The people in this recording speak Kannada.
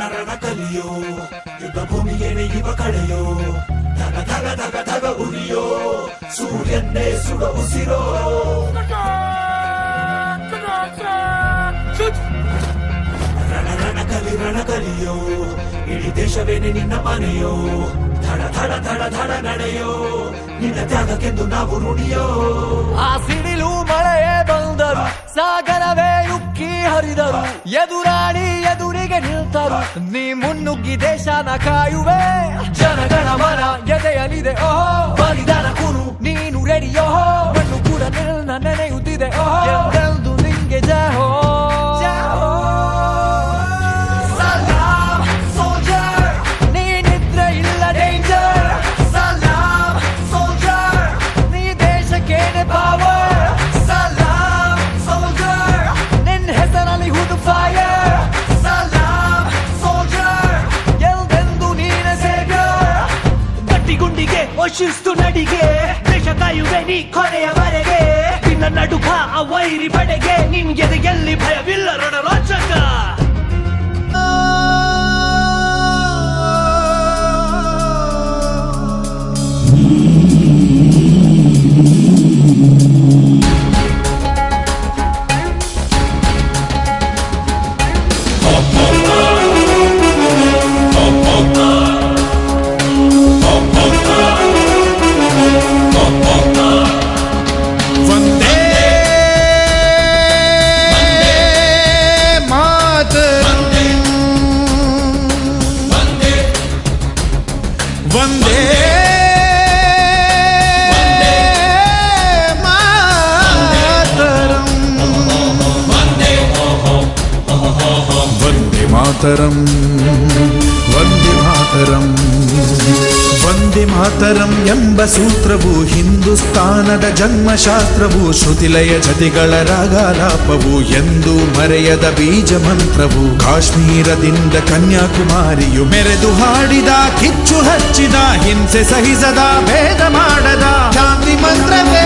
ರಣ ಕಲಿಯೋ ಯುದ್ಧ ಭೂಮಿಯೇನೆ ಇವ ಕಳೆಯೋ ಧಗ ಧಗ ಧಗ ಧಗ ಉರಿಯೋ ಸೂರ್ಯನ್ನೇ ಸುಡ ಉಸಿರೋ ರಣ ಕಲಿಯೋ ಇಡೀ ದೇಶವೇನೆ ನಿನ್ನ ಮನೆಯೋ ಧಡ ಧಡ ಧಡ ಧಡ ನಡೆಯೋ ನಿನ್ನ ತ್ಯಾಗಕ್ಕೆಂದು ನಾವು ರುಣಿಯೋ ಆ ಸಿಡಿಲು ಮಳೆಯೇ ಬಂದರು ಸಾಗರವೇ ಉಕ್ಕಿ ಹರಿದರು ಎದುರಾಳಿ ಎದುರಿಗೆ ನಿಲ್ತರು ನೀ ಮುನ್ನುಗ್ಗಿ ದೇಶನ ಕಾಯುವೆ ಜನಗಳ ಮನ ಎದೆಯಲಿದೆ ಓಹೋ ಬಲಿದಾನ ಕುನು ನೀನು ರೆಡಿಯೋ ಮಣ್ಣು ಕೂಡ ನಿನ್ನ ನೆನೆಯುತ್ತಿದೆ ಓಹೋ ಎಂದೆಂದು ನಿಂಗೆ ಜಯ ಹೋ ಶಿಸ್ತು ನಡಿಗೆ ದೇಶ ಕಾಯುವೆ ನೀ ಕೊನೆಯವರೆಗೆ ನಿನ್ನ ನಡುಕ ಆ ವೈರಿ ಪಡೆಗೆ ನಿನ್ಗೆದೆ ಎಲ್ಲಿ ಭಯವಿಲ್ಲ ರಣರೋಚಕ ವಂದೇ ಮಾತರಂ ವಂದೇ ಮಾತರಂ ವಂದೇ ಮಾತರಂ ಎಂಬ ಸೂತ್ರವು ಹಿಂದೂಸ್ತಾನದ ಜನ್ಮಶಾಸ್ತ್ರವು ಶ್ರುತಿಲಯ ಜತಿಗಳ ರಾಗಾಲಾಪವು ಎಂದು ಮರೆಯದ ಬೀಜ ಮಂತ್ರವು ಕಾಶ್ಮೀರದಿಂದ ಕನ್ಯಾಕುಮಾರಿಯು ಮೆರೆದು ಹಾಡಿದ ಕಿಚ್ಚು ಹಚ್ಚಿದ ಹಿಂಸೆ ಸಹಿಸದ ಭೇದ ಮಾಡದ ಶಾಂತಿ ಮಂತ್ರವೇ